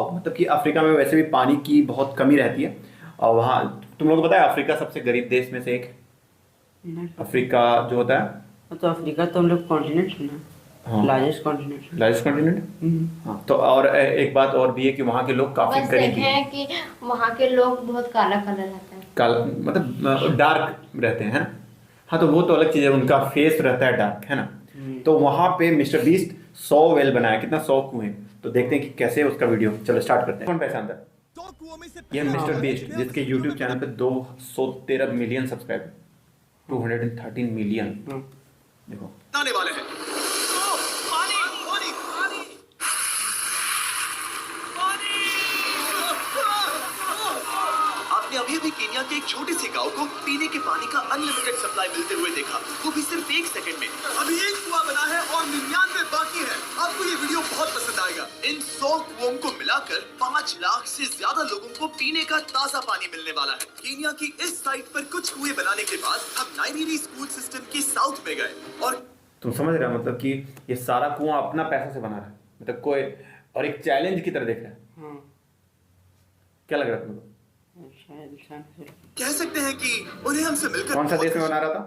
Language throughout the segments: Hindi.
मतलब कि अफ्रीका में वैसे भी पानी की बहुत कमी रहती है। और वहाँ तुम लोग को पता है अफ्रीका सबसे गरीब देश में से एक, नहीं, अफ्रीका जो होता है। तो अफ्रीका तो हम लोग कॉन्टिनेंट है ना, हाँ, लार्जेस्ट कॉन्टिनेंट है। Largest continent. हाँ, तो और एक बात और भी है कि वहाँ के लोग काफी बस गरीबी देखे हैं कि वहाँ के लोग बहुत काला काला रहते हैं। काला मतलब डार्क रहते हैं, है ना। हाँ, तो वो तो अलग चीज है, उनका फेस रहता है डार्क, है ना। तो वहाँ पे मिस्टर बीस्ट 100 वेल बनाया, कितना 100 कुएं। तो देखते हैं कि कैसे है उसका वीडियो, चलो स्टार्ट करते हैं। कौन पहचानता है? ये मिस्टर बीस्ट जिसके यूट्यूब चैनल पे 213 मिलियन सब्सक्राइबर, 213 मिलियन। देखो आने वाले हैं। पानी पानी पानी आपने अभी अभी केन्या के एक छोटे से गांव को पीने के पानी का अनलिमिटेड सप्लाई मिलते हुए देखा, वो भी सिर्फ 1 सेकंड में। अभी एक कुआं बना है और 99 बाकी है। आपको ये वीडियो बहुत पसंद आएगा। इन 100 कुओं को मिलाकर 5 लाख से ज्यादा लोगों को पीने का ताजा पानी मिलने वाला है। केन्या की इस साइट पर कुछ कुएं बनाने के बाद हम नाइरीरी स्कूल सिस्टम के साउथ में गए और तुम समझ रहे हो, मतलब कि ये सारा कुआं अपना पैसा से बना रहा है, मतलब कोई और एक चैलेंज की तरह देख रहा है। क्या लग रहा है तुमको? कह सकते हैं कि उन्हें हमसे मिलकर कौन सा बहुत देश में बना रहा था?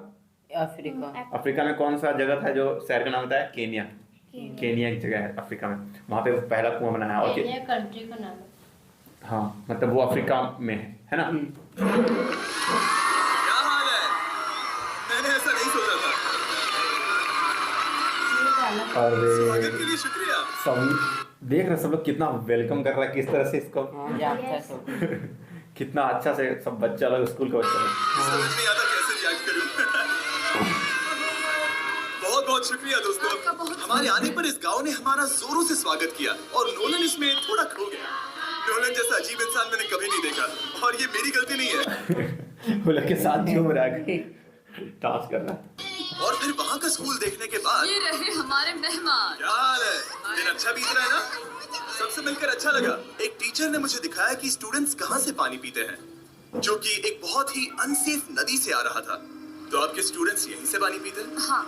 अफ्रीका। अफ्रीका में कौन सा जगह था जो शहर का नाम बताया? केनिया। केनिया एक जगह है अफ्रीका में, वहां पे वो पहला कुआं बनाया है। और केन्या कंट्री का नाम है। हाँ, मतलब वो अफ्रीका में है ना। क्या हाल है? मैंने ऐसा नहीं सोचा था। और स्वागत के लिए शुक्रिया। सब देख रहे सब लोग कितना वेलकम कर रहा है, किस तरह से इसको जानता है सब। कितना अच्छा से सब बच्चा लोग, स्कूल का बच्चा लोग। समझ नहीं आता कैसे रिएक्ट करूं। बहुत बहुत शुक्रिया दोस्तों। हमारे आने पर इस गांव ने हमारा जोरों से स्वागत किया और नोलन इसमें थोड़ा खो गया। नोलन जैसा अजीब इंसान मैंने कभी नहीं देखा और ये मेरी गलती नहीं है। वो लोग के साथ झूम रहा है, डांस कर रहा है। और फिर वहाँ का स्कूल देखने के बाद ये रहे हमारे मेहमान। क्या हाल है? दिन अच्छा बीत रहा है ना? सबसे मिलकर अच्छा लगा। एक टीचर ने मुझे दिखाया कि स्टूडेंट्स कहाँ से पानी पीते हैं, जो कि एक बहुत ही अनसेफ नदी से आ रहा था। तो आपके स्टूडेंट्स यहीं से पानी पीते हैं? हाँ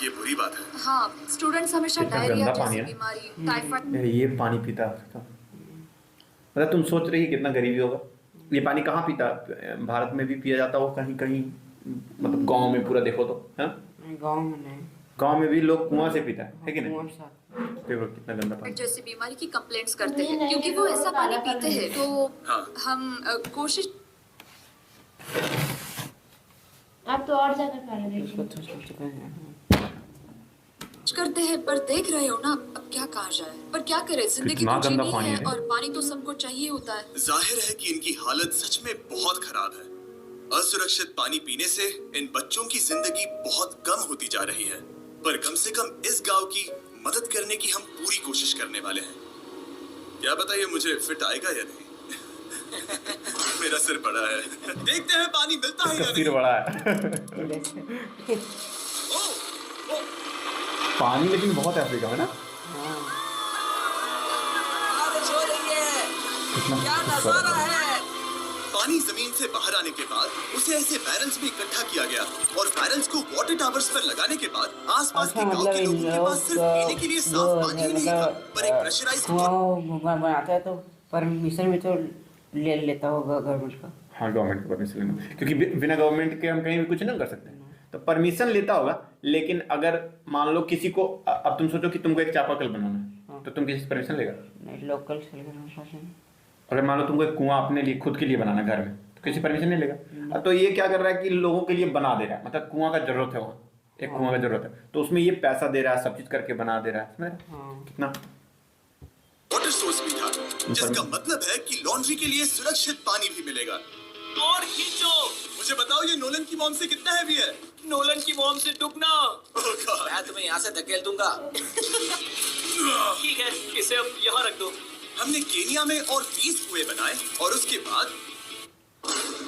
ये बुरी बात है। हाँ, स्टूडेंट्स हमेशा कितना डायरिया गंदा पानी जैसी है। बीमारी, टाइफाइड। ये पानी पीता है अफ्रीका। मतलब तुम सोच रही है कितना गरीबी होगा। ये पानी कहाँ पीता? भारत में भी पिया जाता हो कहीं कहीं, मतलब गांव में पूरा देखो तो, है। गाँव में नहीं, गांव में भी लोग कुआं से पीता है कि नहीं? कुआं से। देखो कितना गंदा पानी। जैसी बीमारी की कंप्लेंट्स करते हैं क्योंकि वो ऐसा पानी पीते हैं। तो हाँ। हम कोशिश आप तो और ज्यादा काला देख उसको तो सोच चुका है। करते हैं, पर देख रहे हो ना, अब क्या कहा जाए। पर क्या करें, जिंदगी कितना तो गंदा जीनी पानी है है। और पानी तो सबको चाहिए होता है। जाहिर है कि इनकी हालत सच में बहुत खराब है। असुरक्षित पानी पीने से इन बच्चों की जिंदगी बहुत कम होती जा रही है। पर कम से कम इस गांव की मदद करने की हम पूरी कोशिश करने वाले हैं। क्या बताइए, मुझे फिट आएगा या नहीं? मेरा सिर बड़ा है। देखते हैं पानी मिलता है या सिर नहीं। बड़ा है। ओह, ओह, पानी लेकिन बहुत है अफ्रीका में ना। कितना खूबसूरत है। पानी जमीन से बाहर आने के बाद उसे ऐसे बैरल्स में इकट्ठा किया गया और बैरल्स को वाटर टावर्स पर लगाने के बाद आसपास अच्छा, के गांव के मतलब लोगों के पास सिर्फ पीने के लिए साफ पानी ही नहीं था, पर एक प्रेशराइज्ड कुआं बनाता है तो परमिशन भी तो ले लेता होगा गवर्नमेंट का। हाँ, गवर्नमेंट को परमिशन लेना, क्योंकि बिना गवर्नमेंट के हम कहीं भी कुछ नहीं कर सकते। तो परमिशन लेता होगा, लेकिन अगर मान लो किसी को अब तुम सोचो कि तुमको एक चापाकल बनाना है, तो तुम किसी से परमिशन लेगा? नहीं, लोकल से लेकर। अगर मान लो तुमको एक कुआं अपने लिए खुद के लिए बनाना है घर में, तो किसी परमिशन नहीं लेगा। अब तो ये क्या कर रहा है कि लोगों के लिए बना दे रहा है, मतलब कुआं का जरूरत है, वहाँ एक कुआं का जरूरत है, तो उसमें ये पैसा दे रहा है, सब चीज करके बना दे रहा है। समझ रहे हो? कितना वाटर सोर्स भी था, जिसका मतलब है कि लॉन्ड्री के लिए सुरक्षित पानी भी मिलेगा। और खींचो। मुझे बताओ, ये नोलन की मॉम से कितना हैवी है? नोलन की मॉम से दुगना। Oh God। मैं तुम्हें यहाँ से धकेल दूंगा। ठीक है, इसे अब यहाँ रख दो। हमने केनिया में और 20 कुएं बनाए और उसके बाद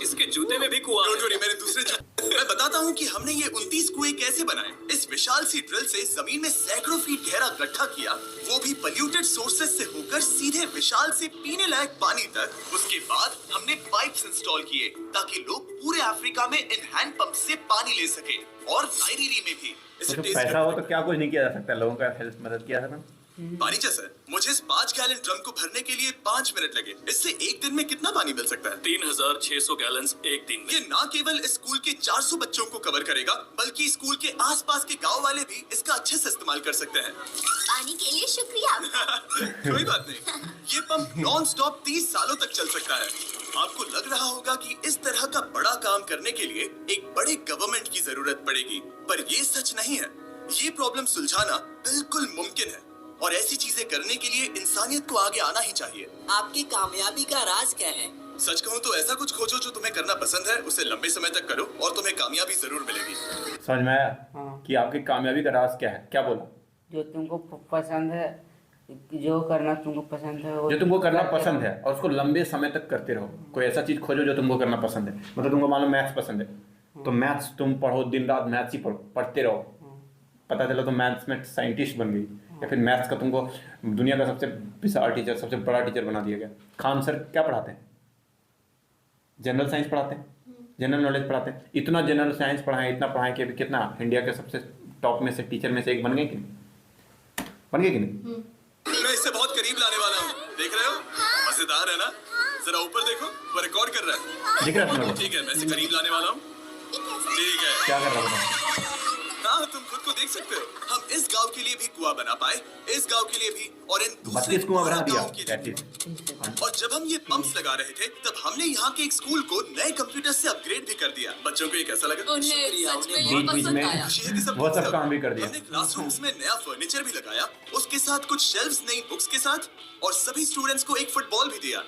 इसके जूते में भी कुआं है। डोंट वरी, मेरे दूसरे मैं बताता हूँ कि हमने ये 29 कुएं कैसे बनाए। इस विशाल सी ड्रिल से जमीन में सैकड़ों फीट गहरा गड्ढा किया, वो भी पोल्यूटेड सोर्सेस से होकर सीधे विशाल से पीने लायक पानी तक। उसके बाद हमने पाइप्स इंस्टॉल किए ताकि लोग पूरे अफ्रीका में इन हैंड पंप से पानी ले सके और नाइरीरी में भी। तो पैसा हो तो क्या कुछ नहीं किया जा सकता, लोगों का हेल्प मदद किया है ना। पानी जैसा है। मुझे इस 5 गैलन ड्रम को भरने के लिए 5 मिनट लगे। इससे एक दिन में कितना पानी मिल सकता है? 3600 गैलन्स एक दिन में। ये ना केवल इस स्कूल के 400 बच्चों को कवर करेगा, बल्कि स्कूल के आसपास के गांव वाले भी इसका अच्छे से इस्तेमाल कर सकते हैं। पानी के लिए शुक्रिया। कोई बात नहीं, ये पंप नॉन स्टॉप 30 सालों तक चल सकता है। आपको लग रहा होगा कि इस तरह का बड़ा काम करने के लिए एक बड़े गवर्नमेंट की जरूरत पड़ेगी, पर ये सच नहीं है। ये प्रॉब्लम सुलझाना बिल्कुल मुमकिन है, और ऐसी चीजें करने के लिए इंसानियत को आगे आना ही चाहिए। आपकी कामयाबी का राज क्या है? सच कहूँ तो ऐसा कुछ खोजो जो तुम्हें करना पसंद है, उसे लंबे समय तक करो और तुम्हें कामयाबी जरूर मिलेगी। समझ में आया हाँ। कि आपकी कामयाबी का राज क्या है? क्या बोला? जो तुमको पसंद है, जो करना तुमको पसंद है, वो जो तुमको करना करते पसंद है और उसको लंबे समय तक करते रहो। कोई ऐसा चीज खोजो जो तुमको करना पसंद है। मतलब तुमको मान लो मैथ्स पसंद है, तो मैथ्स तुम पढ़ो, दिन रात मैथ्स ही पढ़ते रहो। पता चला तो मैथ्स में साइंटिस्ट बन गई, या फिर मैथ्स का तुमको दुनिया का सबसे विशाल टीचर, सबसे बड़ा टीचर बना दिया गया। खान सर क्या पढ़ाते हैं? जनरल साइंस पढ़ाते हैं, जनरल नॉलेज पढ़ाते हैं। इतना जनरल साइंस पढ़ाएं, इतना पढ़ाएं कि अभी कितना इंडिया के सबसे टॉप में से टीचर में से एक बन गए कि नहीं? बन गए कि नहीं? मैं इससे बहुत करीब लाने वाला हूँ, देख रहे हो? मजेदार है ना? जरा ऊपर देखो, वो रिकॉर्ड कर रहा है। दिख रहा है तुम्हें? ठीक है, मैं इसे करीब लाने वाला हूँ। ठीक है, क्या कर रहा है? हाँ तुम खुद को देख सकते हो। हम इस गांव के लिए भी कुआं बना पाए, इस गांव के लिए भी, और इन दूसरे 32 कुआं बना दिया। गांव के लिए भी। और जब हम ये पंप्स लगा रहे थे, तब हमने यहाँ के एक स्कूल को नए कंप्यूटर से अपग्रेड भी कर दिया। बच्चों को ये कैसा लगा? उन्हें शुक्रिया, सच में उन्हें बहुत बीच-बीच पसंद में आया। खुशी है कि वो सब काम भी कर दिया। हमने क्लासरूम्स में नया फर्नीचर भी लगाया, उसके साथ कुछ शेल्फ्स नई बुक्स के साथ, और सभी स्टूडेंट्स को एक फुटबॉल भी दिया।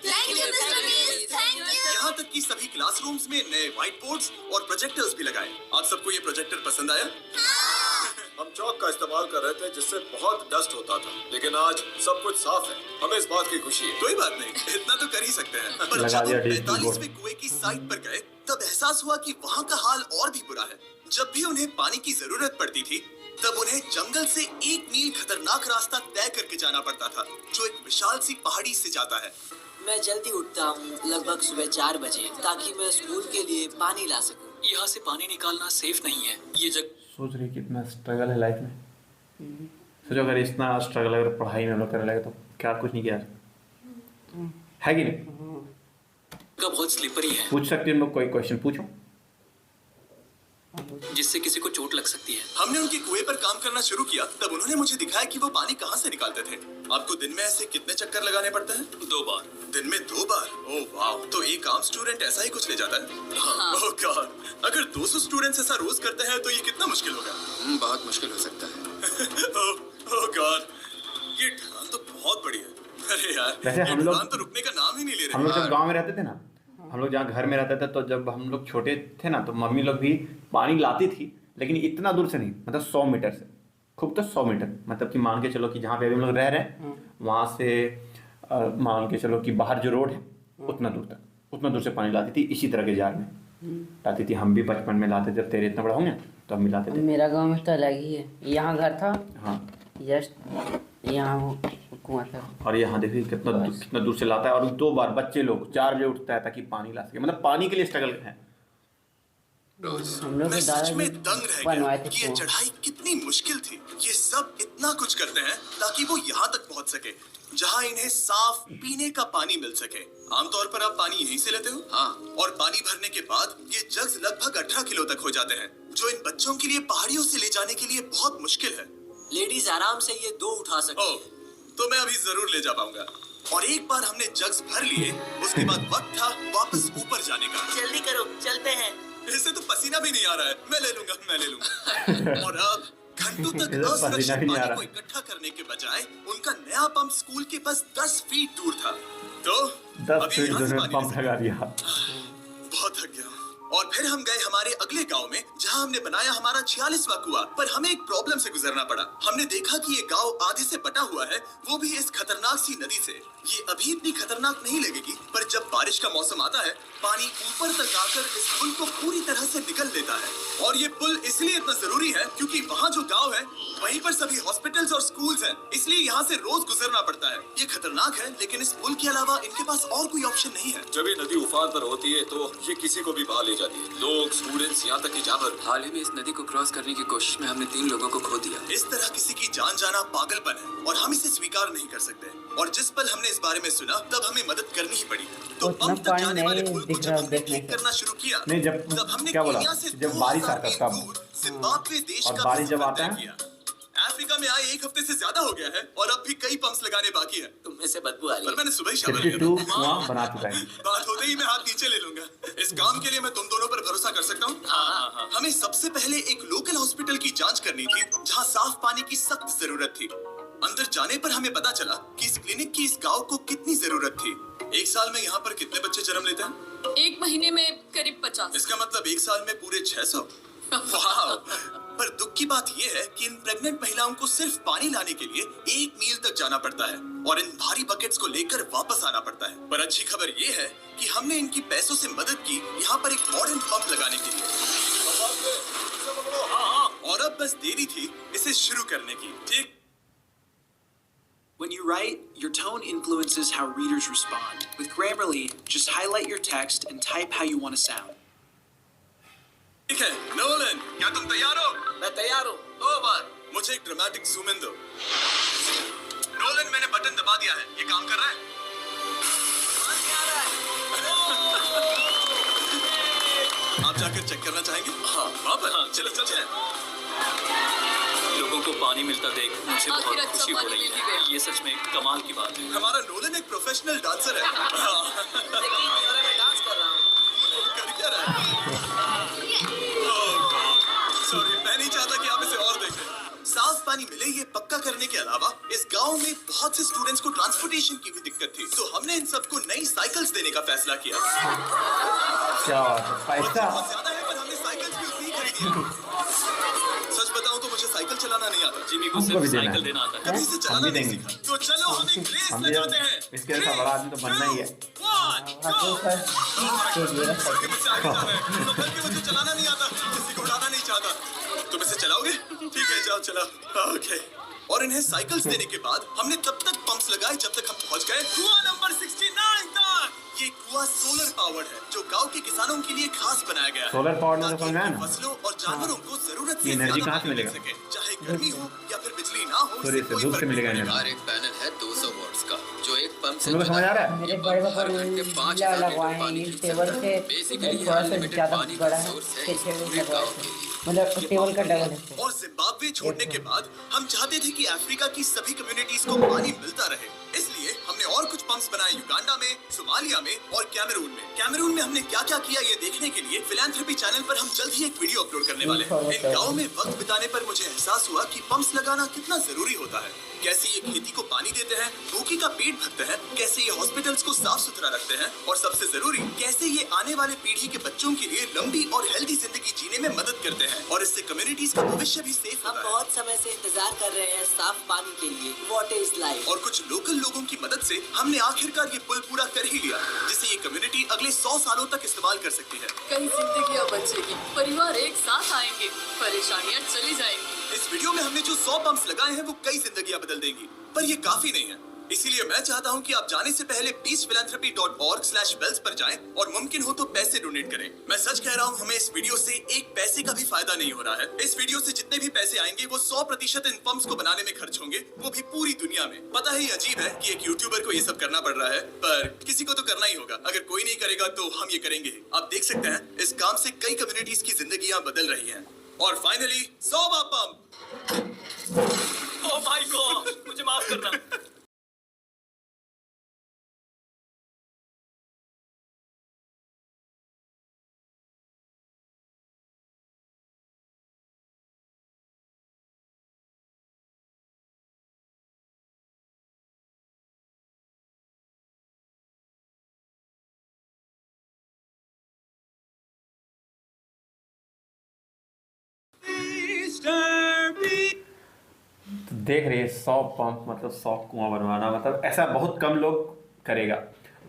Thank you mister beast, thank you. यहाँ तक कि सभी क्लासरूम्स में नए व्हाइट बोर्ड्स और प्रोजेक्टर्स भी लगाए। आप सबको ये प्रोजेक्टर पसंद आया? हम चौक का इस्तेमाल कर रहे थे जिससे बहुत डस्ट होता था, लेकिन आज सब कुछ साफ है। हमें इस बात की खुशी है। कोई बात नहीं, इतना तो कर ही सकते हैं। पर लगा जब दिया हम डिजिटल 45वें कुएं की साइट पर गए, तब एहसास हुआ कि वहाँ का हाल और भी बुरा है। जब भी उन्हें पानी की जरूरत पड़ती थी, तब उन्हें जंगल से 1 मील खतरनाक रास्ता तय करके जाना पड़ता था, जो एक विशाल सी पहाड़ी से जाता है। मैं जल्दी उठता हूँ, लगभग सुबह 4 बजे, ताकि मैं स्कूल के लिए पानी ला सकूँ। यहाँ से पानी निकालना सेफ नहीं है। ये जगह सोच रही कितना स्ट्रगल है लाइफ में। सोचो अगर इतना स्ट्रगल अगर पढ़ाई में लोग करने लगे तो क्या कुछ नहीं किया है कि नहीं? बहुत स्लिपरी है, पूछ सकते हैं हम लोग, कोई क्वेश्चन पूछो। जिससे किसी को चोट लग सकती है। हमने उनके कुएं पर काम करना शुरू किया, तब उन्होंने मुझे दिखाया कि वो पानी कहाँ से निकालते थे। आपको दिन में ऐसे कितने चक्कर लगाने पड़ते हैं? 2 बार। दिन में 2 बार? ओह वाह, तो एक आम स्टूडेंट ऐसा ही कुछ ले जाता है? ओह गॉड, अगर 200 स्टूडेंट्स ऐसा रोज करते हैं तो ये कितना मुश्किल होगा? बहुत मुश्किल हो सकता है। ओह गॉड, ये ढलान तो बहुत बड़ी है। अरे यार, वैसे ये हम लोग- ढलान तो रुकने का नाम ही नहीं ले हम लोग रहे। जब गांव में रहते थे ना, हम लोग जहाँ घर में रहते थे, तो जब हम लोग छोटे थे ना, तो मम्मी लोग भी पानी लाती थी, लेकिन इतना दूर से नहीं, मतलब 100 मीटर से, खूब तो 100 मीटर, मतलब कि मान के चलो कि जहाँ पे अभी हम लोग रह रहे हैं वहाँ से मान के चलो कि बाहर जो रोड है उतना दूर तक, उतना दूर से पानी लाती थी, इसी तरह के जार में लाती थी। हम भी बचपन में लाते थे, जब तेरे इतना बड़ा होंगे तो हम भी लाते थे। मेरा गांव में तो अलग ही है। यहाँ घर था, हाँ, जस्ट यहाँ कुआं था। और यहाँ देखिए कितना दूर से लाता है, और 2 बार बच्चे लोग 4 बजे उठता है ताकि पानी ला सके। मतलब पानी के लिए स्ट्रगल है। हम लोग मैं के सच दादाजी में दंग रह बनवाए गया थे कि ये कुआं। चढ़ाई कितनी मुश्किल थी। ये सब इतना कुछ करते हैं ताकि वो यहाँ तक पहुँच सके जहाँ इन्हें साफ पीने का पानी मिल सके। आमतौर पर आप पानी यहीं से लेते हो? हाँ। और पानी भरने के बाद ये जग्स लगभग 18 किलो तक हो जाते हैं, जो इन बच्चों के लिए पहाड़ियों से ले जाने के लिए बहुत मुश्किल है। लेडीज आराम से ये 2 उठा सकती ओह, तो मैं अभी जरूर ले जा पाऊंगा। और एक बार हमने जग्स भर लिए, उसके बाद वक्त था वापस ऊपर जाने का। जल्दी करो, चलते हैं। इससे तो पसीना भी नहीं आ रहा है। मैं ले लूंगा। और अब घंटों तक इधर पसीना असुरक्षित भी नहीं आ पानी रहा। को इकट्ठा करने के बजाय उनका नया पंप स्कूल के बस 10 फीट दूर था। तो 10 अभी फीट यहाँ से दूर में पानी पंप ले लगा दिया। बहुत थक गया। और फिर हम गए हमारे अगले गांव में, जहां हमने बनाया हमारा 46वां कुआं। पर हमें एक प्रॉब्लम से गुजरना पड़ा। हमने देखा कि ये गांव आधे से बटा हुआ है, वो भी इस खतरनाक सी नदी से। ये अभी इतनी खतरनाक नहीं लगेगी, पर जब बारिश का मौसम आता है, पानी ऊपर तक आकर इस पुल को पूरी तरह से निकल लेता है। और ये पुल इसलिए इतना जरूरी है क्योंकि वहाँ जो गाँव है वहीं पर सभी हॉस्पिटल्स और स्कूल्स हैं, इसलिए यहाँ से रोज गुजरना पड़ता है। ये खतरनाक है, लेकिन इस पुल के अलावा इनके पास और कोई ऑप्शन नहीं है। जब ये नदी उफान पर होती है तो ये किसी को भी बहा ले जाती है। लोग, स्टूडेंट्स, यहाँ तक कि जानवर हाल ही में इस नदी को क्रॉस करने की कोशिश में हमने 3 लोगों को खो दिया। इस तरह किसी की जान जाना पागलपन है और हम इसे स्वीकार नहीं कर सकते। और जिस पल हमने इस बारे में सुना तब हमें मदद करनी ही पड़ी। तो उतना पंप तक पानी जाने वाले नहीं पुल को दिख जब रहा हमने देखने ठीक से। करना शुरू किया नहीं, जब तब हमने क्या बोला, केन्या से जब बारिश आता 2000 तब। मील दूर जिम्बाब्वे देश और का बारिश जब सफर आता तय है? किया। अफ्रीका में आए 1 हफ्ते से ज्यादा हो गया है और अब भी कई पंप्स लगाने बाकी है। तुम में से बदबू आ रही पर है। मैंने सुबह ही शावर किया 52 था। कुआं बना चुका है। बात होते ही मैं हाथ नीचे ले लूंगा। इस काम के लिए मैं तुम दोनों पर भरोसा कर सकता हूँ। हाँ। हमें सबसे पहले एक लोकल हॉस्पिटल की जांच करनी थी जहाँ साफ पानी की सख्त जरूरत थी। अंदर जाने पर हमें पता चला कि इस क्लिनिक की इस गांव को कितनी जरूरत थी। 1 साल में यहाँ पर कितने बच्चे जन्म लेते हैं? 1 महीने में करीब 50। इसका मतलब 1 साल में पूरे 600। वाह! पर दुख की बात यह है कि इन प्रेग्नेंट महिलाओं को सिर्फ पानी लाने के लिए 1 मील तक जाना पड़ता है और इन भारी बकेट्स को लेकर वापस आना पड़ता है। पर अच्छी खबर यह है कि हमने इनकी पैसों से मदद की यहाँ पर एक मॉडर्न पंप लगाने के लिए। और अब बस देरी थी इसे शुरू करने की। ठीक। When you write, your tone influences how readers respond. With Grammarly, just highlight your text and type how you want to sound. ठीक है, नोलन, क्या तुम तैयार हो? मैं तैयार हूँ। 2 बार। मुझे एक ड्रामेटिक जूम इन दो। नोलन, मैंने बटन दबा दिया है। ये काम कर रहा है? आप जाकर चेक करना चाहेंगे? हाँ, वहाँ पर। चलो चलो। लोगों को पानी मिलता देख मुझे आखिर बहुत अच्छा खुशी हो पानी रही मिल ही है। गया। ये सच में कमाल की बात है। हमारा नोलन एक प्रोफेशनल डांसर है। देखिए, मैं डांस कर रहा हूँ। कर क्या रहा है? सॉरी, मैं नहीं चाहता कि आप इसे और देखें। साफ पानी मिले ये पक्का करने के अलावा इस गांव में बहुत से स्टूडेंट्स को ट्रांसपोर्टेशन की भी दिक्कत थी, तो हमने इन सबको नई साइकिल्स देने का फैसला किया। क्या बात है, पैसा। बहुत ज्यादा है पर हमने साइकिल्स भी उतनी ही खरीदी। सच बताऊं तो मुझे साइकिल चलाना नहीं आता। जिमी को हमको सिर्फ भी देना साइकिल है। देना आता है। कभी इसे हम चलाना भी नहीं देंगे। सीखा। तो चलो हम एक रेस हम भी लगाते हैं। इसके जैसा बड़ा आदमी तो बनना ही है। 3, 2, 1, मुझसे आगे जाना है। तो बल्कि मुझे चलाना नहीं आता, किसी को उड़ाना नहीं चाहता। तुम इसे चलाओगे? ठीक है, जाओ चलाओ। ओके। और इन्हें साइकिल्स देने के बाद हमने तब तक पंप्स लगाए जब तक हम पहुंच गए कुआं नंबर 69 तक। ये कुआं सोलर पावर्ड है जो गांव के किसानों के लिए खास बनाया गया है। सोलर पावर्ड में तो ताकि समझ में आया उनकी ना? फसलों और जानवरों को जरूरत से ये एनर्जी ज्यादा कहाँ से पानी मिल मिलेगा? सके। चाहे गर्मी हो या फिर बिजली ना हो, सूर्य इससे से, कोई धूप से फर्क मिलेगा नहीं एनर्जी। पड़ेगा। एक पैनल है 200 वॉट्स का जो एक पंप से तुम लोग समझ आ रहा है? मेरे बड़े पापा नीला लगवाए हैं, ये टेबल से थोड़ा सा ज़्यादा बड़ा है, 6 लगवाए थे। मतलब टेबल का डबल है। और जिम्बाब्वे छोड़ने के बाद हम चाहते थे कि अफ्रीका की सभी कम्युनिटीज को पानी मिलता रहे, इसलिए हमने और कुछ पंप्स बनाए युगांडा में, सोमालिया में और कैमरून में। कैमरून में हमने क्या क्या किया ये देखने के लिए फिलैंथ्रोपी चैनल पर हम जल्द ही एक वीडियो अपलोड करने वाले हैं। इन गाँव में वक्त बिताने पर मुझे एहसास हुआ कि पंप्स लगाना कितना जरूरी होता है। कैसे ये खेती को पानी देते हैं, भूखी का पेट भरते हैं, कैसे ये हॉस्पिटल्स को साफ सुथरा रखते हैं और सबसे जरूरी कैसे ये आने वाले पीढ़ी के बच्चों के लिए लंबी और हेल्दी जिंदगी जीने में मदद करते हैं और इससे कम्युनिटीज का भविष्य भी सेफ हम होता है। बहुत समय से इंतजार कर रहे हैं साफ पानी के लिए। Water is life. और कुछ लोकल लोगों की मदद से हमने आखिरकार ये पुल पूरा कर ही लिया, जिसे ये कम्युनिटी अगले 100 सालों तक इस्तेमाल कर सकती है। कई जिंदगियां बचेगी, परिवार एक साथ आएंगे, परेशानियां चली जाएंगी। इस वीडियो में हमने जो 100 पंप्स लगाए हैं वो कई जिंदगियां बदल देंगी, पर ये काफी नहीं है। इसीलिए मैं चाहता हूं कि आप जाने से पहले peacephilanthropy.org/bells पर जाएं और मुमकिन हो तो पैसे डोनेट करें। मैं सच कह रहा हूं, हमें इस वीडियो से एक पैसे का भी फायदा नहीं हो रहा है। इस वीडियो से जितने भी पैसे आएंगे वो 100% इन पंप्स को बनाने में खर्च होंगे, वो भी पूरी दुनिया में। पता है ये अजीब है कि एक यूट्यूबर को ये सब करना पड़ रहा है, पर किसी को तो करना ही होगा। अगर कोई नहीं करेगा तो हम ये करेंगे। आप देख सकते हैं इस काम से कई कम्युनिटीज की जिंदगियां बदल रही हैं। और फाइनली 100वां पंप। ओह माय गॉड, मुझे माफ करना। तो देख रही है 100 पंप मतलब 100 कुआं बनवाना, मतलब ऐसा बहुत कम लोग करेगा।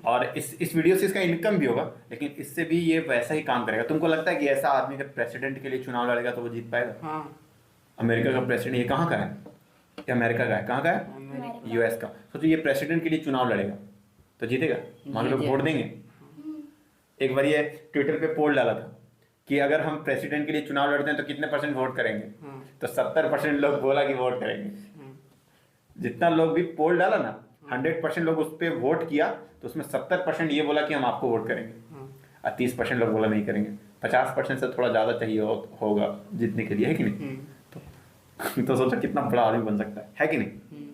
और इस वीडियो से इसका इनकम भी होगा, लेकिन इससे भी ये वैसा ही काम करेगा। तुमको लगता है कि ऐसा आदमी अगर प्रेसिडेंट के लिए चुनाव लड़ेगा तो वो जीत पाएगा? हाँ, अमेरिका का प्रेसिडेंट, ये कहाँ का है? ये अमेरिका का है, कहाँ का है? यूएस का। सोचो ये प्रेसिडेंट के लिए चुनाव लड़ेगा तो जीतेगा? मान लो वोट देंगे। एक बार ये ट्विटर पे पोल डाला था कि अगर हम प्रेसिडेंट के लिए चुनाव लड़ते हैं तो कितने % वोट करेंगे, तो 70% लोग बोला कि वोट करेंगे। जितना लोग भी पोल डाला ना, 100% लोग उस पर वोट किया, तो उसमें 70% ये बोला कि हम आपको वोट करेंगे, और 30% लोग बोला नहीं करेंगे। 50% से थोड़ा ज़्यादा चाहिए होगा जीतने के लिए, है कि नहीं? तो सोचो कितना बड़ा आदमी बन सकता है कि नहीं?